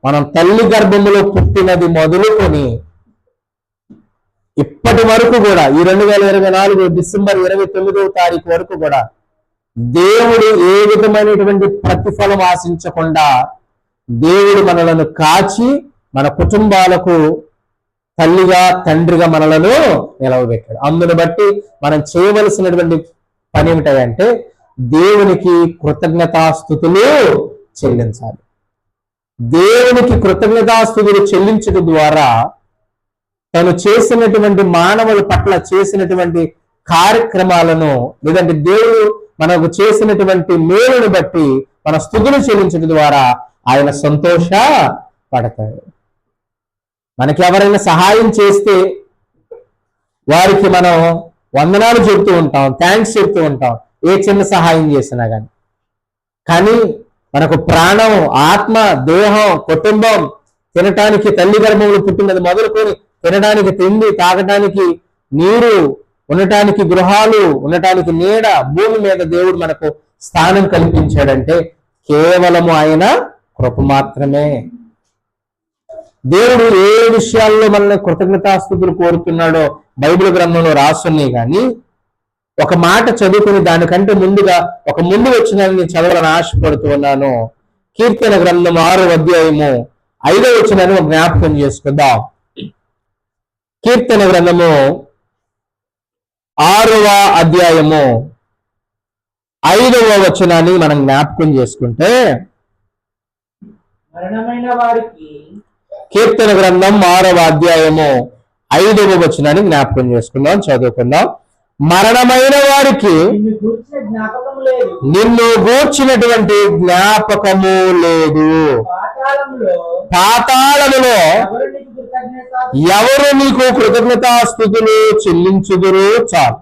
మనం తల్లి గర్భములో పుట్టినది మొదలుకొని ఇప్పటి వరకు కూడా ఈ 2024 డిసెంబర్ 29వ తారీఖు వరకు కూడా దేవుడు ఏ విధమైనటువంటి ప్రతిఫలం ఆశించకుండా దేవుడు మనలను కాచి మన కుటుంబాలకు తల్లిగా తండ్రిగా మనలను నిలవబెట్టాడు. అందును బట్టి మనం చేయవలసినటువంటి పని ఏమిటంటే దేవునికి కృతజ్ఞతాస్తుతులు చెల్లించాలి. దేవునికి కృతజ్ఞతాస్తుతులు చెల్లించడం ద్వారా తను చేసినటువంటి మానవుల పట్ల చేసినటువంటి కార్యక్రమాలను లేదంటే దేవుడు మనకు చేసినటువంటి మేలును బట్టి మన స్తుతులు చెల్లించడం ద్వారా ఆయన సంతోషపడతాడు. మనకి ఎవరైనా సహాయం చేస్తే వారికి మనం వందనాలు చెబుతూ ఉంటాం, థ్యాంక్స్ చెప్తూ ఉంటాం, ఏ చిన్న సహాయం చేసినా కానీ మనకు ప్రాణం, ఆత్మ, దేహం, కుటుంబం, తినటానికి తల్లి గర్భంలో పుట్టినది మొదలుకొని తినడానికి తిండి, తాగటానికి నీరు, ఉండటానికి గృహాలు, ఉండటానికి నీడ, భూమి మీద దేవుడు మనకు స్థానం కల్పించాడంటే కేవలము ఆయన కృప మాత్రమే. దేవుడు ఏ విషయాల్లో మనల్ని కృతజ్ఞతాస్తుతులు కోరుతున్నాడో బైబిల్ గ్రంథంలో రాసున్నాయి. కానీ ఒక మాట చదువుకుని దానికంటే ముందుగా ఒక ముందు వచ్చిన నేను చదవాలని ఆశపడుతూ ఉన్నాను. కీర్తన గ్రంథం 6వ అధ్యాయము 5వ వచనాన్ని జ్ఞాపకం చేసుకుందాం. కీర్తన గ్రంథము 6వ అధ్యాయము 5వ వచనాన్ని మనం జ్ఞాపకం చేసుకుంటే, కీర్తన గ్రంథం 6వ అధ్యాయము 5వ వచనాన్ని జ్ఞాపకం చేసుకుందాం, చదువుకుందాం. మరణమైన వారికి నిన్ను గూర్చినటువంటి జ్ఞాపకము లేదు, పాతాళములో ఎవరు నీకు కృతజ్ఞతాస్తుతులు చెల్లించుదురు చాలు.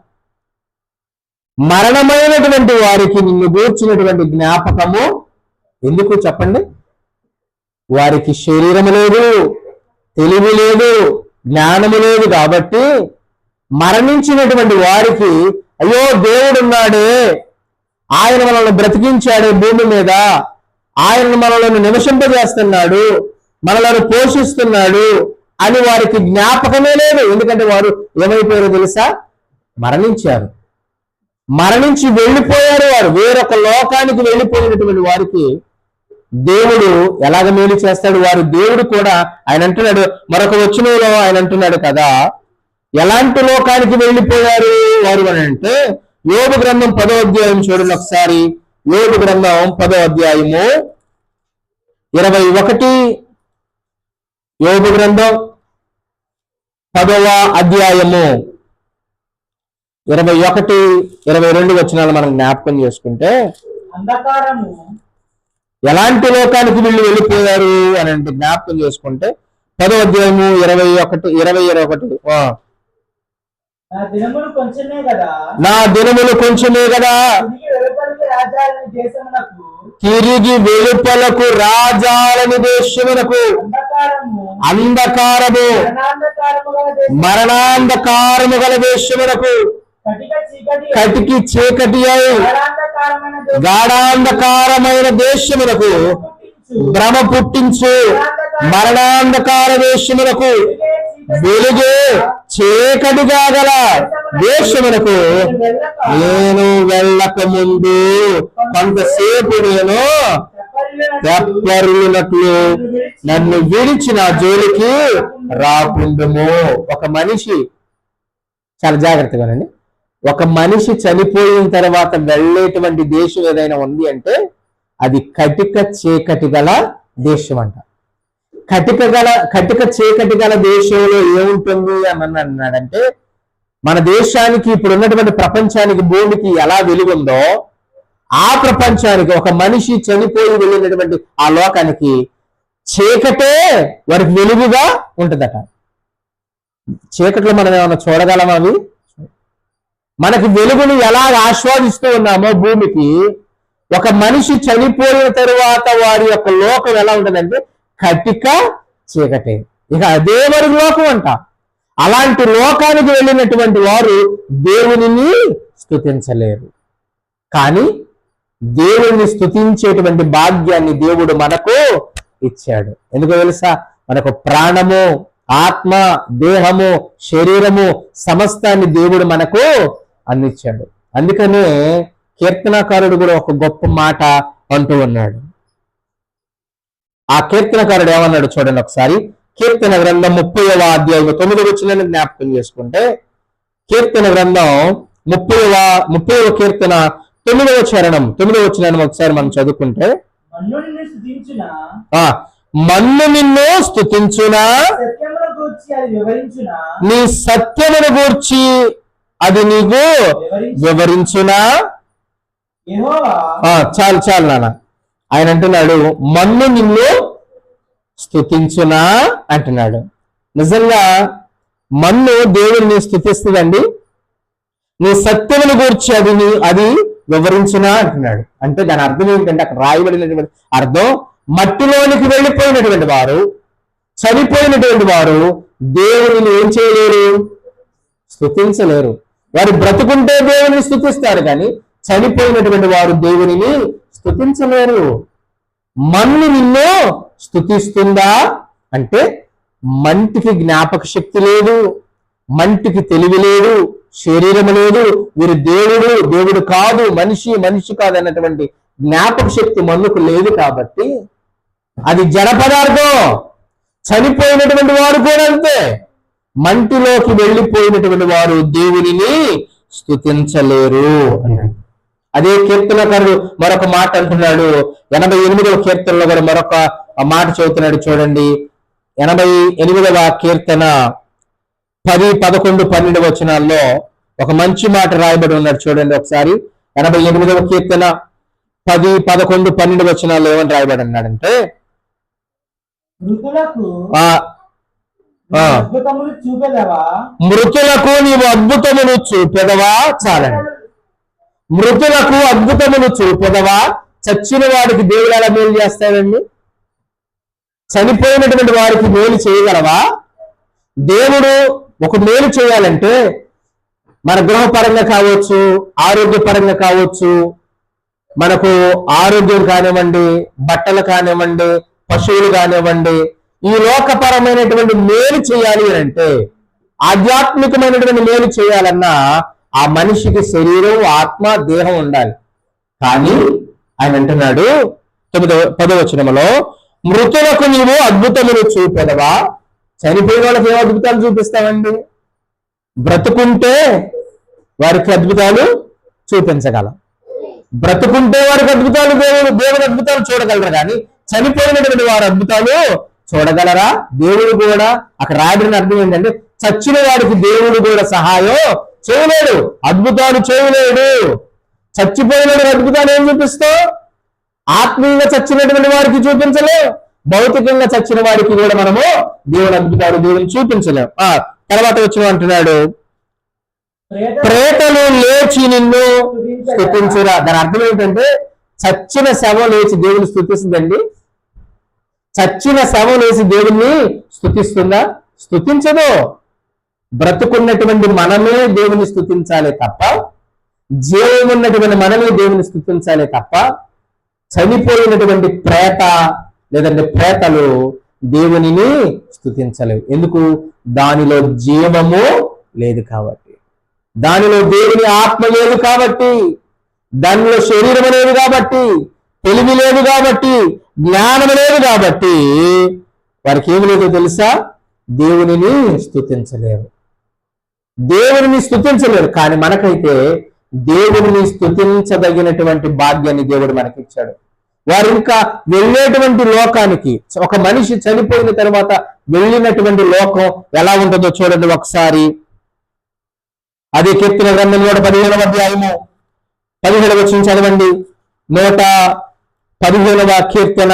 మరణమైనటువంటి వారికి నిన్ను గూర్చినటువంటి జ్ఞాపకము ఎందుకు చెప్పండి? వారికి శరీరము లేదు, తెలివి లేదు, జ్ఞానము లేదు. కాబట్టి మరణించినటువంటి వారికి అయ్యో దేవుడున్నాడే, ఆయన మనల్ని బ్రతికించాడే భూమి మీద, ఆయన మనల్ని నివసింపజేస్తున్నాడు, మనలను పోషిస్తున్నాడు అని వారికి జ్ఞాపకమే లేదు. ఎందుకంటే వారు ఏమైపోయారో తెలుసా? మరణించారు, మరణించి వెళ్ళిపోయారు. వారు వేరొక లోకానికి వెళ్ళిపోయినటువంటి వారికి దేవుడు ఎలాగ మేలు చేస్తాడు? వారు దేవుడు కూడా ఆయన అంటున్నాడు, మరొక వచనంలో ఆయన అంటున్నాడు కదా, ఎలాంటి లోకానికి వెళ్ళిపోయారు వారు అని అంటే, యోబు గ్రంథం 10వ అధ్యాయం చూడండి ఒకసారి. యోబు గ్రంథం 10వ అధ్యాయము 21, యోబు గ్రంథం 10వ అధ్యాయము 21, 22 వచనాలు మనం జ్ఞాపకం చేసుకుంటే, ఎలాంటి లోకానికి వీళ్ళు వెళ్ళిపోయారు అని అంటే జ్ఞాపకం చేసుకుంటే 10వ అధ్యాయము 21 నా దినములు కొంచెమే కదా, తిరిగి వెలుపలకు రాజాలని దేశమునకు, అంధకారము మరణాంధకారము గల దేశమునకు, కటికి చీకటి అయి గాఢాంధకారమైన దేశమునకు భ్రమ పుట్టించు, మరణాంధకార దేశమునకు వెలుగే చీకటిగా గల దేశమునకు నేను వెళ్ళక ముందు కొంతసేపు నేను తెప్పరిల్లినట్లు నన్ను విడిచి నా జోలికి రాకుండుము. ఒక మనిషి, చాలా జాగ్రత్తగానండి, ఒక మనిషి చనిపోయిన తర్వాత వెళ్ళేటువంటి దేశం ఏదైనా ఉంది అంటే అది కటిక చీకటి గల దేశం అంట. కటిక చీకటి గల దేశంలో ఏముంటుంది అని అన్నాడంటే, మన దేశానికి ఇప్పుడు ఉన్నటువంటి ప్రపంచానికి భూమికి ఎలా వెలుగుందో ఆ ప్రపంచానికి ఒక మనిషి చనిపోయి వెళ్ళినటువంటి ఆ లోకానికి చీకటే వారికి వెలుగుగా ఉంటుందట. చీకట్లో మనం ఏమైనా చూడగలమా? అవి మనకి వెలుగును ఎలా ఆస్వాదిస్తూ ఉన్నామో భూమికి, ఒక మనిషి చనిపోయిన తరువాత వారి యొక్క లోకం ఎలా ఉంటుందంటే కటిక చీకటే. ఇక అదే వారి లోకం అంట. అలాంటి లోకానికి వెళ్ళినటువంటి వారు దేవునిని స్తుతించలేరు. కానీ దేవుణ్ణి స్తుతించేటువంటి భాగ్యాన్ని దేవుడు మనకు ఇచ్చాడు. ఎందుకో తెలుసా? మనకు ప్రాణము, ఆత్మ, దేహము, శరీరము సమస్తాన్ని దేవుడు మనకు అందించాడు. అందుకనే కీర్తనకారుడు కూడా ఒక గొప్ప మాట అంటూ ఉన్నాడు. ఆ కీర్తనకారుడు ఏమన్నాడు చూడండి ఒకసారి. కీర్తన గ్రంథం 30వ అధ్యాయం 9వ వచనాన్ని జ్ఞాపకం చేసుకుంటే, కీర్తన గ్రంథం 30వ కీర్తన 9వ వచనాన్ని ఒకసారి మనం చదువుకుంటే, మన్ను నిన్ను స్తుతించునా, నీ సత్యమును గూర్చి అది నీకు వివరించునా. చాలు నాన్న. ఆయన అంటున్నాడు మన్ను నిన్ను స్తుతించునా అంటున్నాడు. నిజంగా మన్ను దేవుడిని స్తుతిస్తుందండి. నీ సత్యమును గూర్చి అది వివరించునా అంటున్నాడు. అంటే దాని అర్థం ఏంటంటే, అక్కడ రాయబడినటువంటి అర్థం, మట్టిలోనికి వెళ్ళిపోయినటువంటి వారు, చనిపోయినటువంటి వారు దేవుడిని ఏం చేయలేరు? స్తుతించలేరు. వారు బ్రతుకుంటే దేవుడిని స్తుతిస్తారు, కానీ చనిపోయినటువంటి వారు దేవుడిని స్తుతించలేరు. మన్ను నిన్ను స్తుతిస్తుందా అంటే, మంటికి జ్ఞాపక శక్తి లేదు, మంటికి తెలివి లేదు, శరీరము లేదు, వీరు దేవుడు కాదు, మనిషి కాదు అన్నటువంటి జ్ఞాపక శక్తి మన్నుకు లేదు. కాబట్టి అది జడ పదార్థం. చనిపోయినటువంటి వారు కూడా అంతే. మంటిలోకి వెళ్ళిపోయినటువంటి వారు దేవునిని స్తుతించలేరు అన్నాడు. అదే కీర్తనకారుడు మరొక మాట అంటున్నాడు. 88వ కీర్తనలో కూడా మరొక మాట చదువుతున్నాడు చూడండి. 88వ కీర్తన 10, 11, 12 వచనాల్లో ఒక మంచి మాట రాయబడి ఉన్నాడు చూడండి ఒకసారి. 88వ కీర్తన 10, 11, 12 వచనాల్లో ఏమని రాయబడి ఉన్నాడంటే, మృతులకు నీవు అద్భుతమును చూపెదవా. చాలండి. మృతులకు అద్భుతమును చూపెదవా. చచ్చిన వాడికి దేవుడు ఎలా మేలు చేస్తాడండి? చనిపోయినటువంటి వారికి మేలు చేయగలవా? దేవుడు ఒక మేలు చేయాలంటే మన గృహపరంగా కావచ్చు, ఆరోగ్యపరంగా కావచ్చు, మనకు ఆరోగ్యం కానివ్వండి, బట్టలు కానివ్వండి, పశువులు కానివ్వండి, ఈ లోకపరమైనటువంటి మేలు చేయాలి అంటే, ఆధ్యాత్మికమైనటువంటి మేలు చేయాలన్నా ఆ మనిషికి శరీరం, ఆత్మ, దేహం ఉండాలి. కానీ ఆయన అంటున్నాడు 10వ వచనములో, మృతులకు నీవు అద్భుతములు చూపెదవా. చనిపోయిన వాళ్ళకి ఏం అద్భుతాలు చూపిస్తామండి? బ్రతుకుంటే వారికి అద్భుతాలు చూపించగలం. బ్రతుకుంటే వారికి అద్భుతాలు, దేవుడి అద్భుతాలు చూడగలరు. కానీ చనిపోయినటువంటి వారి అద్భుతాలు చూడగలరా? దేవుడు కూడా అక్కడ రాయబడిన అర్థం ఏంటంటే, చచ్చిన వాడికి దేవుడు కూడా సహాయం చేయలేడు, అద్భుతాలు చేయలేడు. చచ్చిపోయిన అద్భుతాలు ఏం చూపిస్తావు? ఆత్మీయంగా చచ్చినటువంటి వారికి చూపించలేవు, భౌతికంగా చచ్చిన వారికి కూడా మనము దేవుని అద్భుతాలు దేవుని చూపించలేము. తర్వాత వచ్చిన అంటున్నాడు, ప్రేతలు లేచి నిన్ను స్తుతించురా. దాని అర్థం ఏంటంటే, చచ్చిన శవం లేచి దేవుని స్తుతిస్తుందండి? చచ్చిన శవం లేచి దేవుణ్ణి స్తుతిస్తుందా? స్తుతించదు. బ్రతుకున్నటువంటి మనమే దేవుని స్తుతించాలి తప్ప, జీవం ఉన్నటువంటి మనమే దేవుని స్తుతించాలి తప్ప, చనిపోయినటువంటి ప్రేత లేదంటే ప్రేతలు దేవునిని స్తుతించలేవు. ఎందుకు? దానిలో జీవము లేదు కాబట్టి, దానిలో దేవుని ఆత్మ లేదు కాబట్టి, దానిలో శరీరం లేదు కాబట్టి, తెలివి లేదు కాబట్టి, జ్ఞానం లేదు కాబట్టి వారికి ఏమి లేదో తెలుసా? దేవునిని స్తుతించలేరు. కానీ మనకైతే దేవుడిని స్తుతించదగినటువంటి భాగ్యాన్ని దేవుడు మనకిచ్చాడు. వారు ఇంకా వెళ్ళేటువంటి లోకానికి, ఒక మనిషి చనిపోయిన తర్వాత వెళ్ళినటువంటి లోకం ఎలా ఉంటుందో చూడండి ఒకసారి. అదే కీర్తన గ్రంథం 115వ అధ్యాయము 17వ వచనం చదవండి. 115వ కీర్తన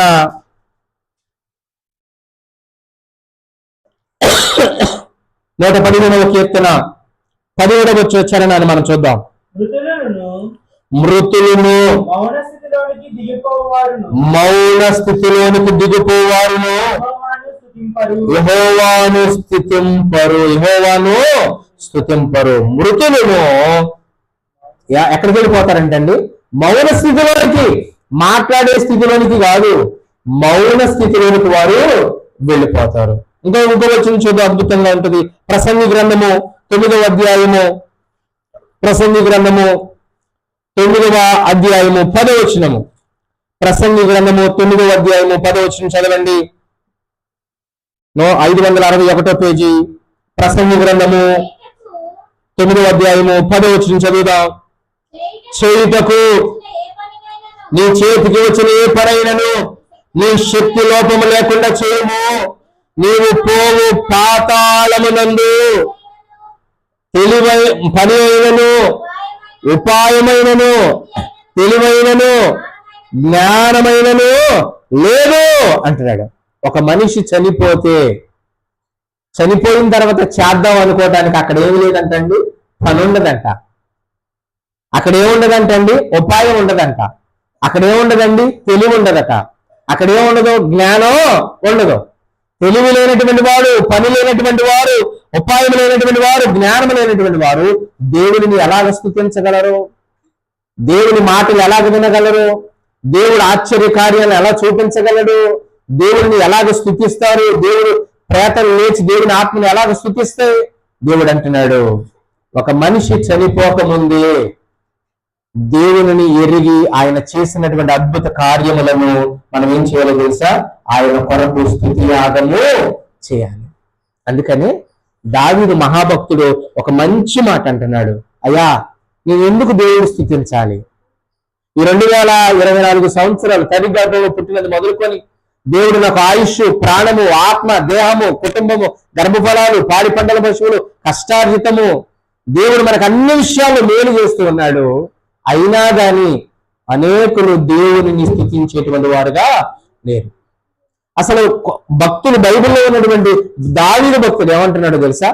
115వ కీర్తన 17వ చరణాన్ని మనం చూద్దాం. మృతులను మౌన స్థితిలోనికి దిగిపోవారును యెహోవాను స్తుతింపరు. మృతులను ఎక్కడికి వెళ్ళిపోతారంటండి? మౌన స్థితిలోనికి, మాట్లాడే స్థితిలోనికి కాదు, మౌన స్థితిలోనికి వారు వెళ్ళిపోతారు. ఇంకో వచ్చిన చూద్దాం, అద్భుతంగా ఉంటుంది. ప్రసంగి గ్రంథము 9వ అధ్యాయము, ప్రసంగి గ్రంథము 9వ అధ్యాయము 10వ వచనము. ప్రసంగి గ్రంథము 9వ అధ్యాయము 10వ వచనం చదవండి. 561 పేజీ. ప్రసంగి గ్రంథము 9వ అధ్యాయము 10వ వచనం చదువుదాం. చేయుటకు నీ చేతికి వచ్చిన ఏ పనైనను నీ శక్తి లోపము లేకుండా చేయము. నీవు పోవు పాతాళమునందు పని అయినను, ఉపాయమైనను, తెలివైనను, జ్ఞానమైనను లేదు అంటున్నాడు. ఒక మనిషి చనిపోయిన తర్వాత చేద్దాం అనుకోవడానికి అక్కడ ఏమి లేదంటండి, పని ఉండదంట. అక్కడ ఏముండదంటండి, ఉపాయం ఉండదంట. అక్కడ ఏముండదండి, తెలివి ఉండదట. అక్కడ ఏముండదు, జ్ఞానం ఉండదు. తెలివి లేనటువంటి వాడు, పని లేనటువంటి వారు, ఉపాయం లేనటువంటి వారు, జ్ఞానం లేనటువంటి వారు దేవుడిని ఎలాగ స్తుతించగలరు? దేవుని మాటలు ఎలాగ వినగలరు? దేవుడు ఆశ్చర్య కార్యాలు ఎలా చూపించగలడు? దేవుడిని ఎలాగ స్తుతిస్తారు? దేవుడు ప్రేతలు లేచి దేవుని ఆత్మను ఎలాగ స్తుతిస్తాయి? దేవుడు అంటున్నాడు, ఒక మనిషి చనిపోకముందే దేవుని ఎరిగి ఆయన చేసినటువంటి అద్భుత కార్యములను మనం ఏం చేయాలో తెలుసా? ఆయన కొరకు స్తుతి యాగము చేయాలి. అందుకని దావీదు మహాభక్తుడు ఒక మంచి మాట అంటున్నాడు, అయ్యా నేను ఎందుకు దేవుడు స్తుతించాలి? ఈ 2024 సంవత్సరాలు తల్లి గర్భంలో పుట్టినది మొదలుకొని దేవుడు నాకు ఆయుష్, ప్రాణము, ఆత్మ, దేహము, కుటుంబము, గర్భఫలాలు, పాడి పంటల పశువులు, కష్టార్జితము, దేవుడు మనకు అన్ని విషయాలు మేలు చేస్తూ ఉన్నాడు. అయినా గాని అనేకులు దేవుని స్తుతించేటువంటి వారుగా లేరు. అసలు భక్తులు, బైబిల్లో ఉన్నటువంటి దావీదు భక్తుడు ఏమంటున్నాడో తెలుసా?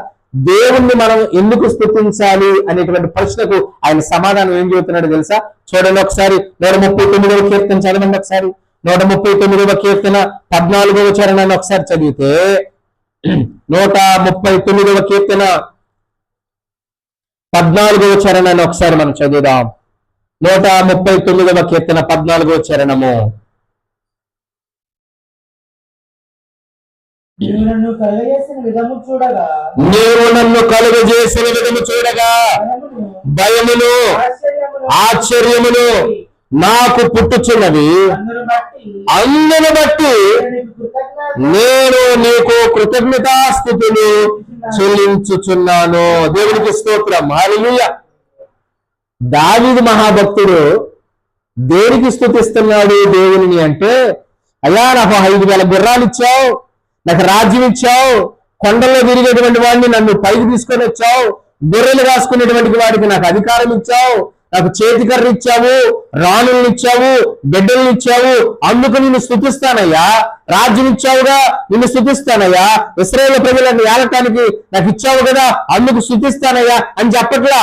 దేవుణ్ణి మనం ఎందుకు స్తుతించాలి అనేటువంటి ప్రశ్నకు ఆయన సమాధానం ఏం చెబుతున్నాడో తెలుసా? చూడండి ఒకసారి 139వ కీర్తన చదవండి. ఒకసారి 139వ కీర్తన 14వ చరణాన్ని ఒకసారి చదివితే, 139వ కీర్తన 14వ చరణాన్ని ఒకసారి మనం చదువుదాం. 139వ కీర్తన 14వ చరణము. నీవు నన్ను కలుగజేసిన విధము చూడగా భయమును, ఆశ్చర్యమును నాకు పుట్టుచున్నవి. అందును బట్టి నేను నీకు కృతజ్ఞతాస్తుతులు చెల్లించుచున్నాను. దేవునికి స్తోత్రం. హల్లెలూయా. దావీదు మహాభక్తుడు దేనికి స్తుతిస్తున్నాడు దేవుని అంటే, అయ్యా నాకు 5,000 గుర్రాలు ఇచ్చావు, నాకు రాజ్యం ఇచ్చావు, కొండల్లో తిరిగేటువంటి వాడిని నన్ను పైకి తీసుకొని వచ్చావు, గొర్రెలు రాసుకునేటువంటి వాడికి నాకు అధికారం ఇచ్చావు, నాకు చేతికర్ర ఇచ్చావు, రాణుల్ని ఇచ్చావు, బిడ్డల్ని ఇచ్చావు, అందుకు నిన్ను స్తుతిస్తానయ్యా. రాజ్యం ఇచ్చావుగా, నిన్ను స్తుతిస్తానయ్యా. ఇశ్రాయేలు ప్రజలను ఏలటానికి నాకు ఇచ్చావు కదా, అందుకు స్తుతిస్తానయ్యా అని చెప్పట్లా.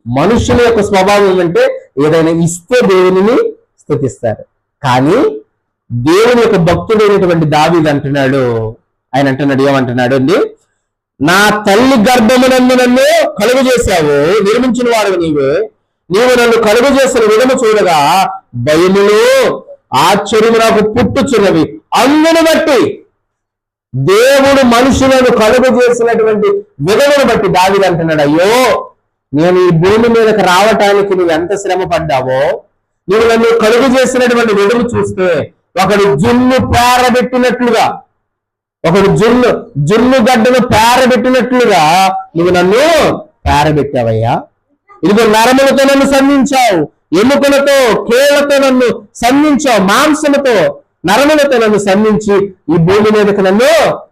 మనుషుల యొక్క స్వభావం అంటే ఏదైనా ఇస్తే దేవుని స్తుతిస్తారు. కానీ దేవుని యొక్క భక్తుడైనటువంటి దావీదు అంటున్నాడు, ఆయన అంటున్నాడు, ఏమంటున్నాడు అండి? నా తల్లి గర్భమునందు నన్ను కలుగు చేశావు, నిర్మించిన వాడు నీవు నన్ను కలుగు చేసిన విధము చూడగా భయములు, ఆశ్చర్యము నాకు పుట్టుచున్నవి. అందును బట్టి దేవుడు మనుషులను కలుగు చేసినటువంటి విధమును బట్టి దావీదు అంటున్నాడు, అయ్యో నేను ఈ భూమి మీదకి రావటానికి నువ్వు ఎంత శ్రమ పడ్డావో, నువ్వు నన్ను కలుగు చేసినటువంటి విధము చూస్తే ఒకడు జున్ను పేరబెట్టినట్లుగా, ఒకడు జున్ను గడ్డను పేరబెట్టినట్లుగా నువ్వు నన్ను పేరబెట్టావయ్యా. ఇదిగో నరములతో నన్ను సంధించావు, ఎముకలతో, కేళ్లతో నన్ను సంధించావు, మాంసముతో, నరములతో నన్ను సంధించి ఈ భూమి మీదకి నన్ను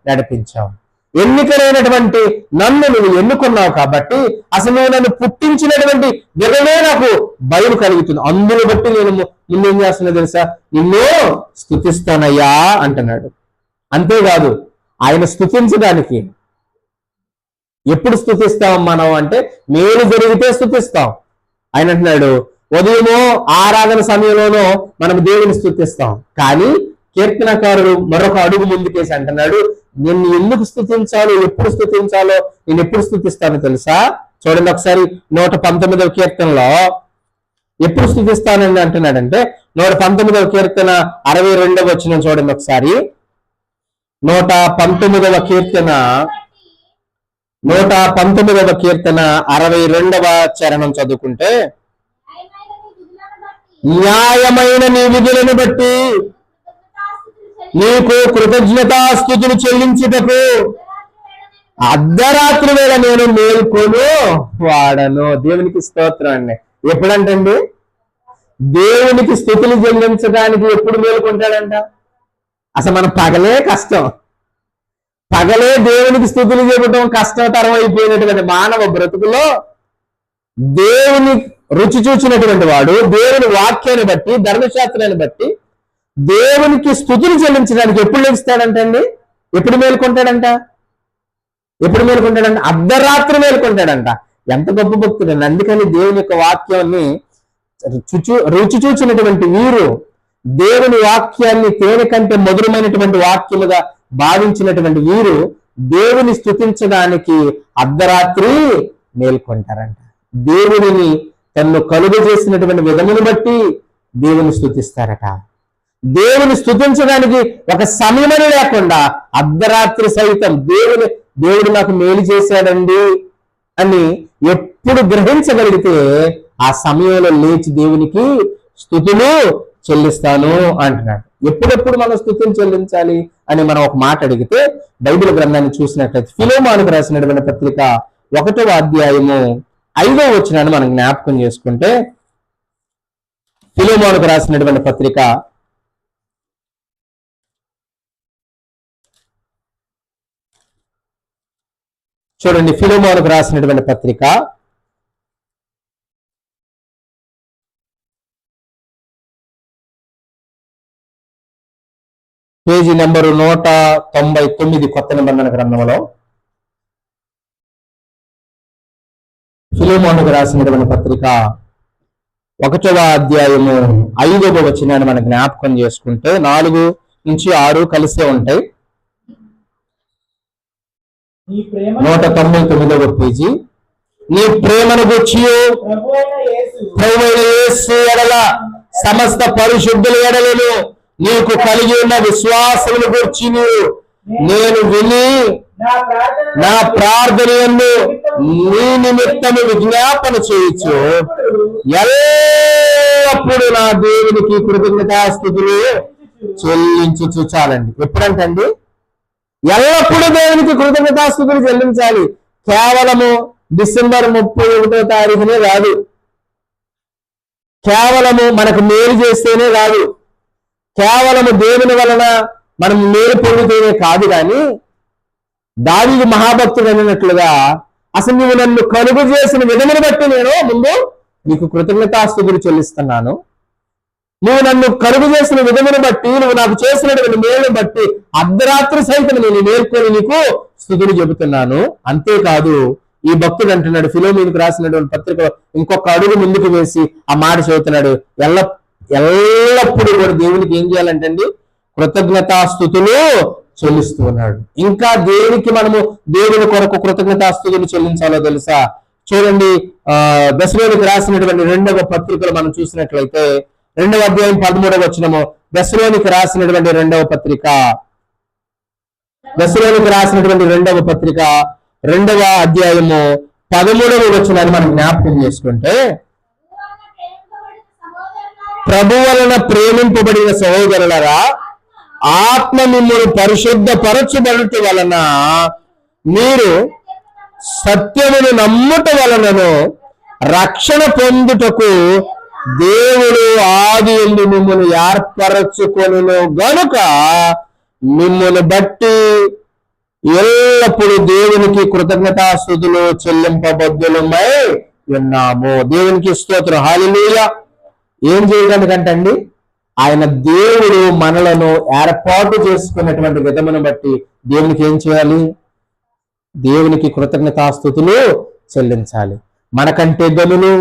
నడిపించావు. ఎన్నికలైనటువంటి నన్ను నువ్వు ఎన్నుకున్నావు కాబట్టి అసలు నువ్వు నన్ను పుట్టించినటువంటి విధమే నాకు భయం కలుగుతుంది. అందును బట్టి నేను ముందేం చేస్తున్నా తెలుసా? నిన్ను స్తుతిస్తానయ్యా అంటున్నాడు. అంతేకాదు, ఆయన స్తుతించడానికి ఎప్పుడు స్తుతిస్తాం మనం అంటే మేలు జరిగితే స్తుతిస్తాం. ఆయన అంటున్నాడు, ఉదయమో ఆరాధన సమయంలోనో మనం దేవుని స్తుతిస్తాం. కానీ కీర్తనకారుడు మరొక అడుగు ముందుకేసి అంటున్నాడు, నిన్ను ఎందుకు స్తుతించాలో, ఎప్పుడు స్తుతించాలో నేను ఎప్పుడు స్తుతిస్తానో తెలుసా? చూడండి ఒకసారి 119వ కీర్తనలో ఎప్పుడు స్తుతిస్తానని అంటున్నాడంటే, 119వ కీర్తన 62వ వచనం చూడండి ఒకసారి. 119వ కీర్తన 62వ చరణం చదువుకుంటే, న్యాయమైన నీ విధులను బట్టి నీకు కృతజ్ఞతాస్తుతులు చెల్లించుటకు అర్ధరాత్రి వేళ నేను మేల్కొను వాడను. దేవునికి స్తోత్రం అండి. ఎప్పుడంటండి దేవునికి స్తుతులు చెల్లించడానికి ఎప్పుడు మేలుకుంటాడంట? అసలు మనం పగలే కష్టం, పగలే దేవునికి స్తుతులు చెప్పడం కష్టతరం అయిపోయినటువంటి మానవ బ్రతుకులో దేవుని రుచి చూచినటువంటి వాడు దేవుని వాక్యాన్ని బట్టి, ధర్మశాస్త్రాన్ని బట్టి దేవునికి స్తుతులు చెల్లించడానికి ఎప్పుడు లేస్తాడంటండి? ఎప్పుడు మేలుకుంటాడంట? అర్ధరాత్రి మేలుకుంటాడంట. ఎంత గొప్ప భక్తుడండి. అందుకని దేవుని యొక్క వాక్యాన్ని రుచి చూచినటువంటి వీరు, దేవుని వాక్యాన్ని తేనె కంటే మధురమైనటువంటి వాక్యముగా భావించినటువంటి వీరు దేవుని స్తుతించడానికి అర్ధరాత్రి మేల్కొంటారంట. దేవుడిని తన్ను కలుగు చేసినటువంటి విధమును బట్టి దేవుని స్తుతిస్తారట. దేవుని స్తుతించడానికి ఒక సమయమని లేకుండా అర్ధరాత్రి సైతం దేవుడు నాకు మేలు చేశాడండి అని ఎప్పుడు గ్రహించగలిగితే ఆ సమయంలో లేచి దేవునికి స్తుతులు చెల్లిస్తాను అంటున్నాడు. ఎప్పుడెప్పుడు మనం స్తుతులు చెల్లించాలి అని మనం ఒక మాట అడిగితే, బైబిల్ గ్రంథాన్ని చూసినట్లయితే ఫిలోమోనుకు రాసినటువంటి పత్రిక 1వ అధ్యాయము 5వ వచనాన్ని మనం జ్ఞాపకం చేసుకుంటే, ఫిలోమోనుకు రాసినటువంటి పత్రిక చూడండి. ఫిలోమోనుకు రాసినటువంటి పత్రిక పేజీ నెంబరు 199 కొత్త నిబంధన గ్రంథంలో ఫిలోమోనుకు రాసినటువంటి పత్రిక 1వ అధ్యాయము 5వ వచనాన్ని మనం జ్ఞాపకం చేసుకుంటే 4 నుంచి 6 కలిసే ఉంటాయి. 199వ పేజీ. నీ ప్రేమను గుర్చి ప్రభువైన యేసు ఎడల సమస్త పరిశుద్ధుల ఎడలను నీకు కలిగి ఉన్న విశ్వాసమును గురించి నేను విని నా ప్రార్థనను నీ నిమిత్తము విజ్ఞాపన చేయొచ్చు. ఎల్లప్పుడు నా దేవునికి కృతజ్ఞతాస్తుతులు చెల్లించు. చాలండి. ఎప్పుడంటండి? ఎల్లప్పుడూ దేవునికి కృతజ్ఞతాస్తుతులు చెల్లించాలి. కేవలము డిసెంబర్ 31వ తారీఖునే రాదు, కేవలము మనకు మేలు చేస్తేనే రాదు, కేవలము దేవుని వలన మనం మేలు పొందుతేనే కాదు. కానీ దావీదు మహాభక్తుడు అన్నట్లుగా అసలు నువ్వు నన్ను కలుగు చేసిన విధమును బట్టి నేను ముందు నీకు కృతజ్ఞతాస్తుతులు చెల్లిస్తున్నాను. నువ్వు నన్ను కలుగు చేసిన విధమును బట్టి, నువ్వు నాకు చేసినటువంటి మేలును బట్టి అర్ధరాత్రి సైతం నేను మేల్కొని నీకు స్తుతులు చెబుతున్నాను. అంతేకాదు ఈ భక్తుడు అంటున్నాడు, ఫిలోమోనుకు రాసినటువంటి పత్రికలో ఇంకొక అడుగు ముందుకు వేసి ఆ మాట చెబుతున్నాడు. ఎల్లప్పుడూ కూడా దేవునికి ఏం చేయాలంటండి? కృతజ్ఞతాస్తుతులు చెల్లిస్తూ ఉన్నాడు. ఇంకా దేనికి మనము దేవుని కొరకు కృతజ్ఞతాస్తుతులు చెల్లించాలో తెలుసా? చూడండి, దశలోనికి రాసినటువంటి 2వ పత్రికలు మనం చూసినట్లయితే 2వ అధ్యాయం 13వ వచనము, దశలోనికి రాసినటువంటి 2వ పత్రిక 2వ అధ్యాయము 13వ వచనాన్ని మనం జ్ఞాపకం చేసుకుంటే, ప్రభు వలన ప్రేమింపబడిన సహోదరులరా, ఆత్మ మిమ్మల్ని పరిశుద్ధ పరచుబడుట వలన మీరు సత్యమును నమ్ముట వలనను రక్షణ పొందుటకు దేవుడు ఆది యందు మిమ్మల్ని ఏర్పరచుకొనును గనుక మిమ్మల్ని బట్టి ఎల్లప్పుడూ దేవునికి కృతజ్ఞతాస్తుతులు చెల్లింపబద్ధులమై ఉన్నాము. దేవునికి స్తోత్రం. హల్లెలూయా. ఏం చేయడానికంటండి? ఆయన దేవుడు మనలను ఏర్పాటు చేసుకున్నటువంటి విధమును బట్టి దేవునికి ఏం చేయాలి? దేవునికి కృతజ్ఞతాస్తుతులు చెల్లించాలి. మనకంటే గనులు,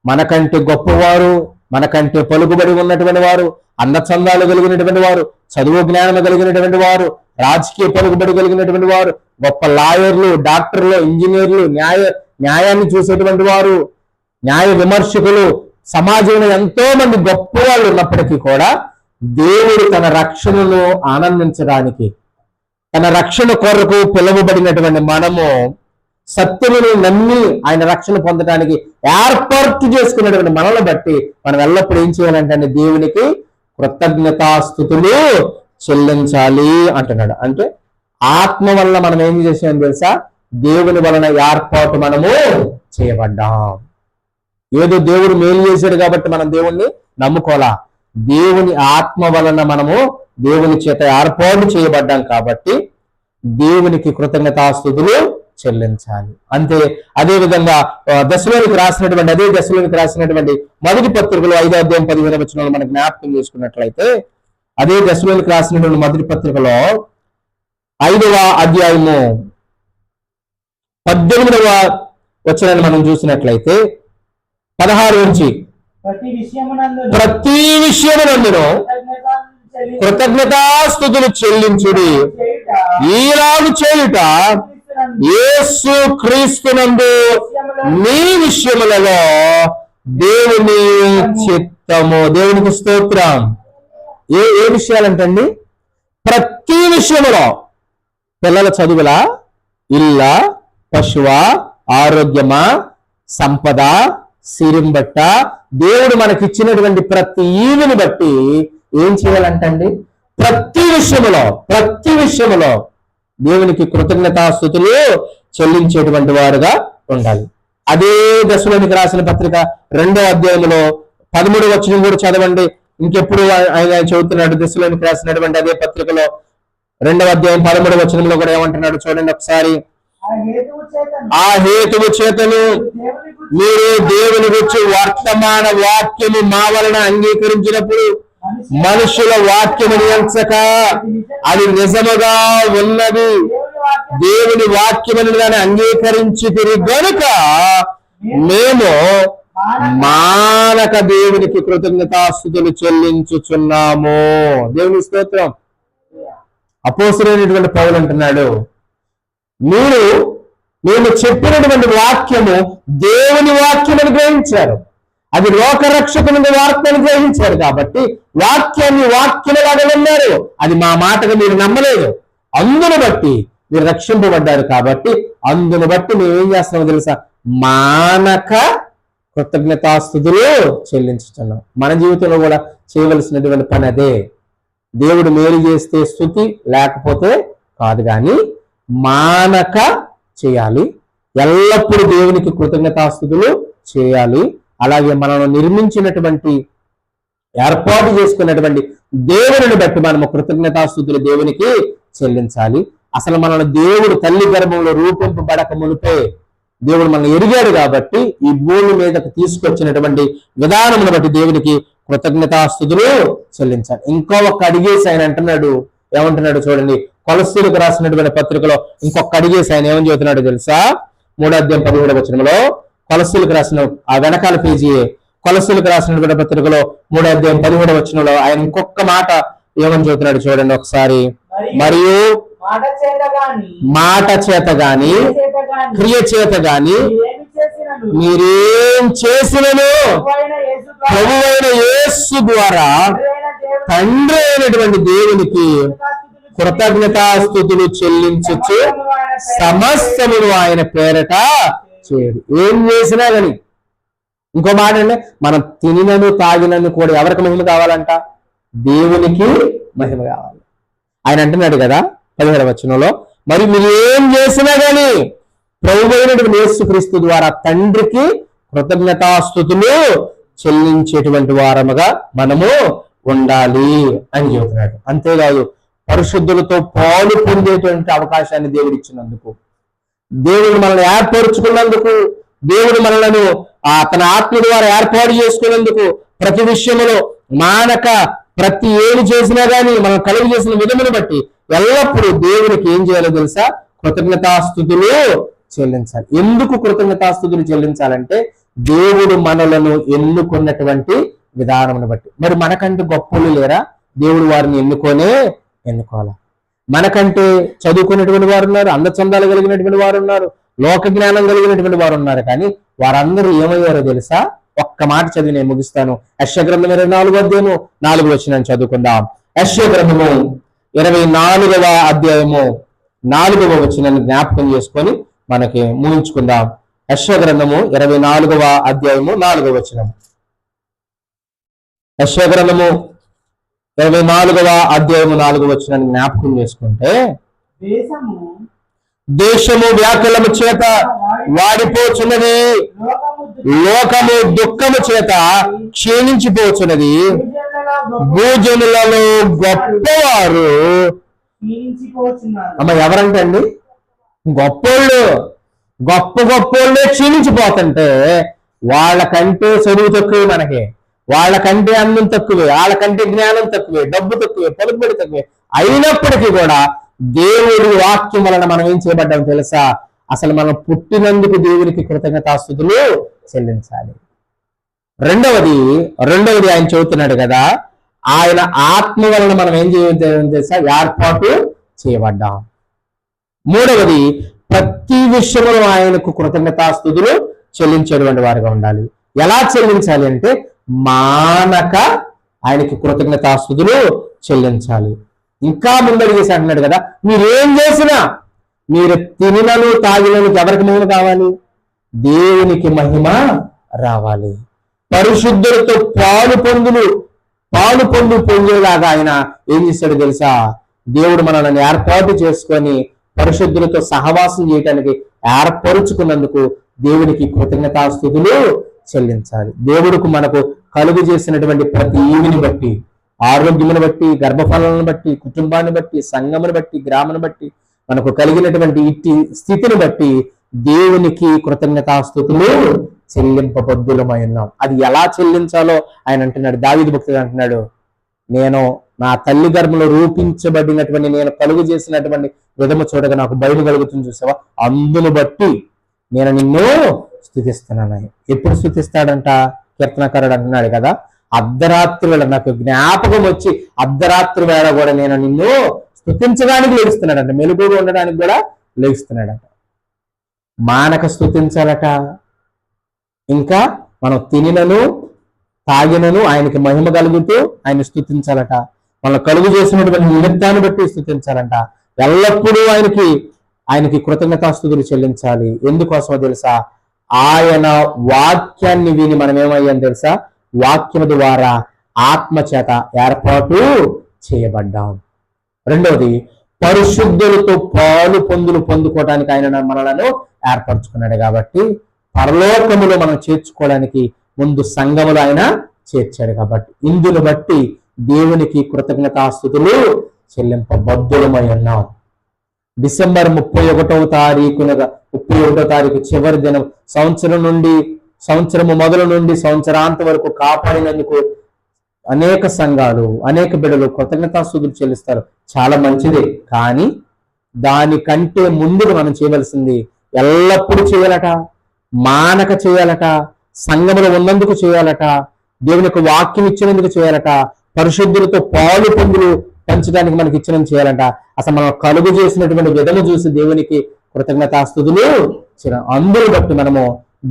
మనకంటే గొప్పవారు, మనకంటే పలుకుబడి ఉన్నటువంటి వారు, అందచందాలు కలిగినటువంటి వారు, చదువు జ్ఞానం కలిగినటువంటి వారు, రాజకీయ పలుకుబడి కలిగినటువంటి వారు, గొప్ప లాయర్లు, డాక్టర్లు, ఇంజనీర్లు, న్యాయాన్ని చూసేటువంటి వారు, న్యాయ విమర్శకులు, సమాజంలో ఎంతో మంది గొప్ప వాళ్ళు ఉన్నప్పటికీ కూడా దేవుడు తన రక్షణను ఆనందించడానికి, తన రక్షణ కొరకు పిలువబడినటువంటి మనము సత్యమును నమ్మి ఆయన రక్షణ పొందడానికి ఏర్పాటు చేసుకున్నటువంటి మనల్ని బట్టి మనం ఎల్లప్పుడూ ఏం చేయాలంటే దేవునికి కృతజ్ఞతాస్తుతులు చెల్లించాలి అంటున్నాడు. అంటే ఆత్మ వలన మనం ఏం చేసామని తెలుసా, దేవుని వలన ఏర్పాటు మనము చేయబడ్డాం. ఏదో దేవుడు మేలు చేశాడు కాబట్టి మనం దేవుణ్ణి నమ్ముకోలా, దేవుని ఆత్మ వలన మనము దేవుని చేత ఏర్పాటు చేయబడ్డాం కాబట్టి దేవునికి కృతజ్ఞతాస్తుతులు చెల్లించాలి. అంతే. అదే విధంగా దశలోనికి రాసినటువంటి మొదటి పత్రికలో 5వ అధ్యాయం 15వ వచనంలో మనకు జ్ఞాపకం చేసుకున్నట్లయితే, అదే దశలోనికి రాసినటువంటి మొదటి పత్రికలో 5వ అధ్యాయము 18వ వచనాన్ని మనం చూసినట్లయితే 16 నుంచి, ప్రతి విషయమునందును కృతజ్ఞతాస్తుతులు చెల్లించుడి, ఈలాగు చేయుట యేసు క్రీస్తునందు మీ విషయములలో దేవుని చిత్తము. దేవునికి స్తోత్రం. ఏ విషయాలంటండి? ప్రతి విషయములో, పిల్లల చదువులా, ఇల్ల, పశువ, ఆరోగ్యమా, సంపద, సిరింబట్ట, దేవుడు మనకిచ్చినటువంటి ప్రతి ఈవిని బట్టి ఏం చేయాలంటండి? ప్రతి విషయములో దేవునికి కృతజ్ఞతాస్తుతులు చెల్లించేటువంటి వారుగా ఉండాలి. అదే దశలోనికి రాసిన పత్రిక 2వ అధ్యాయంలో 13వ వచనం కూడా చదవండి. ఇంకెప్పుడు ఆయన చదువుతున్నాడు. దశలోనికి రాసినటువంటి అదే పత్రికలో 2వ అధ్యాయం 13వ వచనంలో కూడా ఏమంటున్నాడు చూడండి ఒకసారి. ఆ హేతువు చేతను మీరు దేవుని గురించి వర్తమాన వాక్యము మా వలన అంగీకరించినప్పుడు మనుషుల వాక్యముని ఎంచక అది నిజముగా ఉన్నది, దేవుని వాక్యముని దాన్ని అంగీకరించి తిరిగి గనుక మేము మానక దేవునికి కృతజ్ఞతాస్తుతులు చెల్లించుచున్నాము. దేవుని స్తోత్రం. అపోస్తలుడైనటువంటి పౌలు అంటున్నాడు, మేము చెప్పినటువంటి వాక్యము దేవుని వాక్యమని గ్రహించారు, అది లోకరక్షకుని వార్తను గ్రహించారు కాబట్టి వాక్యాన్ని వాక్యములాగా విన్నారు. అది మా మాటగా మీరు నమ్మలేదు, అందును బట్టి మీరు రక్షింపబడ్డారు కాబట్టి అందును బట్టి మేము ఏం చేస్తామో తెలుసా, మానక కృతజ్ఞతాస్తుతులు చెల్లించుతున్నాం. మన జీవితంలో కూడా చేయవలసినటువంటి పని అదే. దేవుడు మేలు చేస్తే స్తుతి, లేకపోతే కాదు, కానీ మానక చేయాలి. ఎల్లప్పుడూ దేవునికి కృతజ్ఞతాస్తుతులు చేయాలి. అలాగే మనల్ని నిర్మించినటువంటి, ఏర్పాటు చేసుకున్నటువంటి దేవుని బట్టి మనము కృతజ్ఞతాస్తుతులు దేవునికి చెల్లించాలి. అసలు మనల్ని దేవుడు తల్లి గర్భంలో రూపింపబడక మునిపే దేవుడు మనల్ని ఎరిగాడు కాబట్టి ఈ భూమి మీదకు తీసుకొచ్చినటువంటి విధానమును బట్టి దేవునికి కృతజ్ఞతాస్తుతులు చెల్లించాలి. ఒక్క అడిగేసి ఆయన అంటున్నాడు, ఏమంటున్నాడు చూడండి, కొలస్సీలకు రాసినటువంటి పత్రికలో ఇంకొక అడిగేసి ఆయన ఏమని చెబుతున్నాడు తెలుసా? 3వ అధ్యాయం 17వ వచనంలో, కొలస్సీలకు రాసిన ఆ వెనకాల పేజీ, కొలస్సీలకు రాసినటువంటి పత్రికలో 3వ అధ్యాయం 17వ వచనంలో ఆయన ఇంకొక మాట ఏమని చెబుతున్నాడు చూడండి ఒకసారి. మరియు మాట చేత గాని క్రియ చేత గాని మీరేం చేసినను ప్రభువైన యేసు ద్వారా తండ్రి అయినటువంటి దేవునికి కృతజ్ఞతాస్తుతులు చెల్లించచ్చు సమస్తమును ఆయన పేరట చేయడు. ఏం చేసినా గాని. ఇంకో మాట అంటే, మనం తినినను తాగినను కూడా ఎవరికి మహిమ కావాలంట? దేవునికి మహిమ కావాలి. ఆయన అంటున్నాడు కదా 17వ వచనంలో, మరి మీరు ఏం చేసినా గాని ప్రభువైనటువంటి యేసుక్రీస్తు ద్వారా తండ్రికి కృతజ్ఞతాస్తుతులు చెల్లించేటువంటి వారముగా మనము ఉండాలి అని చెబుతున్నాడు. అంతేకాదు, పరిశుద్ధులతో పాలు పొందేటువంటి అవకాశాన్ని దేవుడు ఇచ్చినందుకు, దేవుడు మనల్ని ఏర్పరుచుకున్నందుకు, దేవుడు మనలను తన ఆత్మ ద్వారా ఏర్పాటు చేసుకున్నందుకు, ప్రతి విషయంలో మానక ప్రతి ఏమి చేసినా గానీ మనం కలుగు చేసిన విధమును బట్టి ఎల్లప్పుడూ దేవునికి ఏం చేయాలో తెలుసా? కృతజ్ఞతాస్తుతులు చెల్లించాలి. ఎందుకు కృతజ్ఞతాస్తుతులు చెల్లించాలంటే దేవుడు మనలను ఎన్నుకున్నటువంటి విధానమును బట్టి. మరి మనకంటే గొప్పలు లేరా? దేవుడు వారిని ఎన్నుకోవాలా. మనకంటే చదువుకున్నటువంటి వారు ఉన్నారు, అందచందాలు కలిగినటువంటి వారు ఉన్నారు, లోక జ్ఞానం కలిగినటువంటి వారు ఉన్నారు. కానీ వారందరూ ఏమయ్యారో తెలుసా? ఒక్క మాట చదివి నేను ముగిస్తాను. యెషయా గ్రంథం 24వ అధ్యాయము 4వ వచనాన్ని చదువుకుందాం. యెషయా గ్రంథము 24వ అధ్యాయము 4వ వచనాన్ని జ్ఞాపకం చేసుకొని మనకి ముగించుకుందాం. యెషయా గ్రంథము 24వ అధ్యాయము 4వ వచనం. యెషయా గ్రంథము 24వ అధ్యాయము 4వ వచనాన్ని జ్ఞాపకం చేసుకుంటే, దేశము వ్యాకులము చేత వాడిపోచున్నది, లోకము దుఃఖము చేత క్షీణించిపోచున్నది, భూజనులలో గొప్పవారు. అమ్మ ఎవరంటే అండి? గొప్పోళ్ళు. గొప్పోళ్ళే క్షీణించిపోతుంటే వాళ్ళకంటే చదువు తక్కువే, మనకి వాళ్ళకంటే అందం తక్కువే, వాళ్ళకంటే జ్ఞానం తక్కువే, డబ్బు తక్కువే, పలుకుబడి తక్కువే. అయినప్పటికీ కూడా దేవుడి వాక్యం వలన మనం ఏం చేయబడ్డాం తెలుసా? అసలు మనం పుట్టినందుకు దేవునికి కృతజ్ఞతాస్తుతులు చెల్లించాలి. రెండవది ఆయన చెబుతున్నాడు కదా, ఆయన ఆత్మ వలన మనం ఏం చేయాలి తెలుసా? ఏర్పాటు చేయబడ్డాం. మూడవది, ప్రతి విషయంలో ఆయనకు కృతజ్ఞతాస్తుతులు చెల్లించేటువంటి వారిగా ఉండాలి. ఎలా చెల్లించాలి అంటే మానక ఆయనకి కృతజ్ఞతాస్తుతులు చెల్లించాలి. ఇంకా ముందడి చేసి అంటున్నాడు కదా, మీరేం చేసినా, మీరు తినను తాగినను ఎవరికి మహిమ కావాలి? దేవునికి మహిమ రావాలి. పరిశుద్ధులతో పాలు పొందు పొందేలాగా ఆయన ఏం చేశాడు తెలుసా? దేవుడు మనల్ని ఏర్పాటు చేసుకొని పరిశుద్ధులతో సహవాసం చేయటానికి ఏర్పరుచుకున్నందుకు దేవునికి కృతజ్ఞతాస్తుతులు చెల్లించాలి. దేవుడికి మనకు కలుగు చేసినటువంటి ప్రతి ఈవిని బట్టి, ఆరోగ్యమును బట్టి, గర్భఫలాలను బట్టి, కుటుంబాన్ని బట్టి, సంఘమును బట్టి, గ్రామాన్ని బట్టి, మనకు కలిగినటువంటి ఇట్టి స్థితిని బట్టి దేవునికి కృతజ్ఞతాస్తుతులు చెల్లింపబద్దులమై ఉన్నాం. అది ఎలా చెల్లించాలో ఆయన అంటున్నాడు. దావీదు భక్తుడు అంటున్నాడు, నేను నా తల్లి గర్భంలో రూపించబడినటువంటి, నేను కలుగు చేసినటువంటి విధము చూడగా నాకు బయలు కలుగుతుంది చూసావా, అందును బట్టి నేను నిన్ను స్తుతిస్తున్నాను. ఎప్పుడు స్తుతిస్తాడంట? కీర్తనకారుడు అంటున్నాడు కదా, అర్ధరాత్రి వేళ నాకు జ్ఞాపకం వచ్చి అర్ధరాత్రి వేళ కూడా నేను నిన్ను స్తుతించడానికి లేస్తున్నాడంట, మెలుగుగా ఉండడానికి కూడా లేస్తున్నాడట. మానక స్తుతించాలట. ఇంకా మనం తినినను తాగినను ఆయనకి మహిమ కలుగుతూ ఆయన స్తుతించాలట. మనం కలుగు చేసినటువంటి నిమిత్తాన్ని బట్టి స్తుతించాలంట. ఎల్లప్పుడూ ఆయనకి కృతజ్ఞతాస్తుతులు చెల్లించాలి. ఎందుకోసమో తెలుసా? ఆయన వాక్యాన్ని విని మనం ఏమయ్యాం తెలుసా? వాక్యం ద్వారా ఆత్మ చేత ఏర్పాటు చేయబడ్డాం. రెండవది, పరిశుద్ధులతో పాలు పొందుకోవడానికి ఆయన మనలను ఏర్పరచుకున్నాడు. కాబట్టి పరలోకములో మనం చేర్చుకోవడానికి ముందు సంఘములు ఆయన చేర్చాడు. కాబట్టి ఇందును బట్టి దేవునికి కృతజ్ఞతాస్తుతులు చెల్లింపబద్దులమై ఉన్నాం. డిసెంబర్ 31వ తారీఖు చివరి దినం, సంవత్సరము మొదలు నుండి సంవత్సరాంత వరకు కాపాడినందుకు అనేక సంఘాలు, అనేక బిడ్డలు కృతజ్ఞతాస్తుతులు చెల్లిస్తారు. చాలా మంచిదే. కానీ దానికంటే ముందుగా మనం చేయవలసింది ఎల్లప్పుడూ చేయాలట, మానక చేయాలట, సంఘములో ఉన్నందుకు చేయాలట, దేవుని యొక్క వాక్యం ఇచ్చినందుకు చేయాలట, పరిశుద్ధులతో పాలు పంచడానికి మనకి ఇచ్చిన చేయాలంట. అసలు మనం కలుగు చేసినటువంటి విధము చూసి దేవునికి కృతజ్ఞతాస్తుతులు అందరూ బట్టి మనము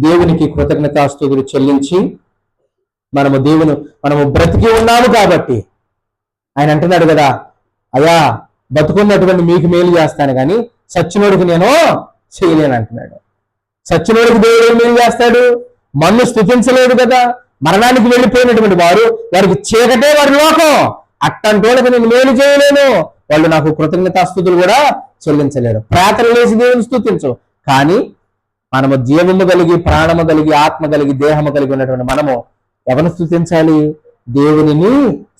దేవునికి కృతజ్ఞతాస్తుతులు చెల్లించి మనము బ్రతికి ఉన్నాము. కాబట్టి ఆయన అంటున్నాడు కదా, అయ్యా బతుకున్నటువంటి మీకు మేలు చేస్తాను కానీ సచ్చినోడికి నేను చేయలేను అంటున్నాడు. సచ్చినోడికి దేవుడు ఏం మేలు చేస్తాడు? మన్ను స్తుతించలేదు కదా. మరణానికి వెళ్ళిపోయినటువంటి వారికి చీకటే వారి లోకం. అట్టంటి వాళ్ళకి నేను మేలు చేయలేను, వాళ్ళు నాకు కృతజ్ఞతాస్తుతులు కూడా చెల్లించలేరు. ప్రార్థన లేచి దేవుని స్తుతించు. కానీ మనము జీవము కలిగి, ప్రాణము కలిగి, ఆత్మ కలిగి, దేహము కలిగి ఉన్నటువంటి మనము ఎవరిని స్తుతించాలి? దేవునిని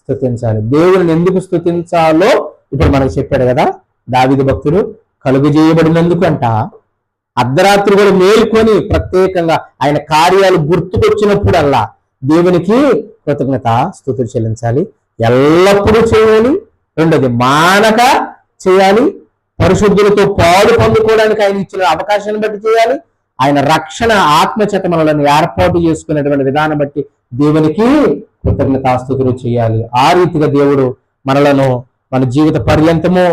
స్తుతించాలి. దేవుని ఎందుకు స్తుతించాలో ఇప్పుడు మనకు చెప్పాడు కదా దావీదు భక్తుడు. కలుగు చేయబడినందుకు అంట అర్ధరాత్రి కూడా మేల్కొని ప్రత్యేకంగా ఆయన కార్యాలు గుర్తుకొచ్చినప్పుడల్లా దేవునికి కృతజ్ఞత స్తుతులు చెల్లించాలి. ఎల్లప్పుడూ చేయాలి. రెండోది, మానక చేయాలి. పరిశుద్ధులతో పాలు పొందుకోవడానికి ఆయన ఇచ్చిన అవకాశాన్ని బట్టి చేయాలి. ఆయన రక్షణ ఆత్మచేత మనలను ఏర్పాటు చేసుకునేటువంటి విధానం బట్టి దేవునికి కృతజ్ఞతాస్తుతులు చేయాలి. ఆ రీతిగా దేవుడు మనలను, మన జీవిత పర్యంతము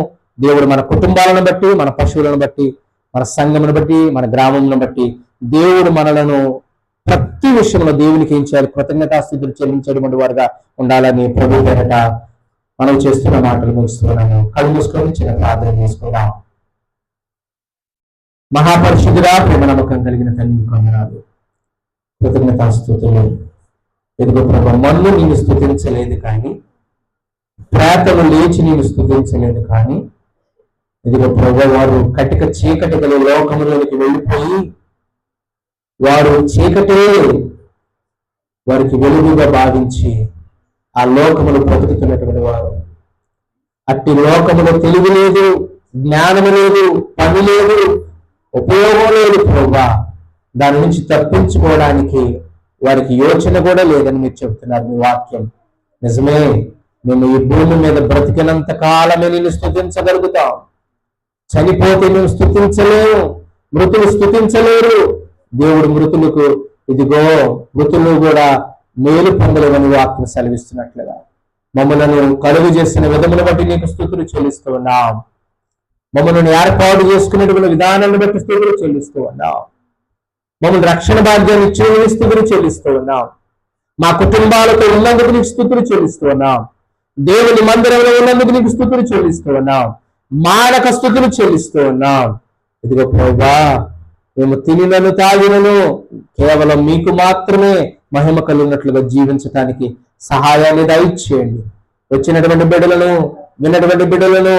దేవుడు మన కుటుంబాలను బట్టి, మన పశువులను బట్టి, మన సంఘమును బట్టి, మన గ్రామమును బట్టి దేవుడు మనలను ప్రతి విషయంలో దేవునికి ఏం చేయాలి? కృతజ్ఞతాస్తుతులు చెల్లించేటువంటి వారుగా ఉండాలని ప్రభు పేరట మనం చేస్తున్న మాటలు ముగిస్తున్నాము. కళ్ళు మూసుకొని చిన్న ప్రార్థన చేసుకుందాం. మహాపరిశుద్ధుడా, ప్రేమ నమ్మకం కలిగిన తండ్రి కొందనాలు, కృతజ్ఞతాస్తుతులు. ఎదుగు ప్రభు, మన్ను నేను స్తుతించలేదు కానీ, ప్రేతలు లేచి నేను స్తుతించలేదు కానీ, ఎదుగు ప్రభు, వారు కటిక చీకటి గల లోకములోనికి వెళ్ళిపోయి వారు చీకటే వారికి వెలుగుగా భావించి ఆ లోకమును బ్రతుకుతున్నటువంటి వారు. అట్టి లోకములో తెలివి లేదు, జ్ఞానము లేదు, పని లేదు, ఉపయోగం లేదు ప్రభువా. దాని నుంచి తప్పించుకోవడానికి వారికి యోచన కూడా లేదని మీరు చెబుతున్నారు మీ వాక్యం. నిజమే, మేము ఈ భూమి మీద బ్రతికినంత కాలమే నేను స్తుతించగలుగుతాం. చనిపోతే మేము స్తుతించలేము, మృతులు స్తుతించలేరు. దేవుడు మృతులకు ఇదిగో మృతులు కూడా మేలు పొందలేమని వాక్యం సెలవిస్తున్నట్లుగా మమ్మలను కలుగు చేసిన విధమును బట్టి నీకు స్తుతులు చెల్లిస్తూ ఉన్నాం. మమ్మల్ని ఏర్పాటు చేసుకునేటువంటి విధానాన్ని బట్టి స్తుతులు చెల్లిస్తూ ఉన్నాం. మమ్మల్ని రక్షణ భాగ్యాన్ని ఇచ్చిన స్తుతులు చెల్లిస్తూ ఉన్నాం. మా కుటుంబాలతో ఉన్నందుకు నీకు స్తుతులు చెల్లిస్తూ ఉన్నాం. దేవుని మందిరంలో ఉన్నందుకు నీకు స్తుతులు చెల్లిస్తూ ఉన్నాం. మానక స్తుతులు చెల్లిస్తూ ఉన్నాం. ఇదిగో ప్రభువా, మేము తినినను తాగినను కేవలం మీకు మాత్రమే మహిమ కలిగినట్లుగా జీవించడానికి సహాయాన్ని దయచేయండి. వచ్చినటువంటి బిడ్డలను, విన్నటువంటి బిడ్డలను,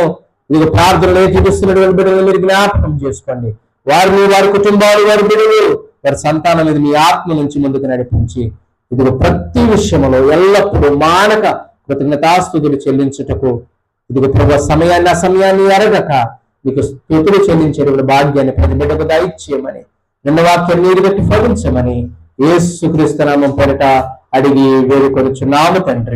ఇదిగో ప్రార్థనలు ఏకీపిస్తున్నటువంటి బిడ్డలను మీరు జ్ఞాపకం చేసుకోండి. వారిని, వారి కుటుంబాలు, వారి బిడ్డలు, వారి సంతానం మీద మీ ఆత్మ నుంచి ముందుకు నడిపించి ఇదిగో ప్రతి విషయంలో ఎల్లప్పుడూ మానక కృతజ్ఞతాస్తుతులు చెల్లించుటకు ఇదిగో ప్రభు సమయాన్ని అసమయాన్ని ఎరగక మీకు స్తుతులు చెల్లించేటువంటి భాగ్యాన్ని ప్రతి బిడ్డకు దయచేయమని, నిన్న వాక్యం నీరు బట్టి ఫలించమని యేసుక్రీస్తు నామం పేరిట అడిగి వేడుకొనుచున్నాము తండ్రి.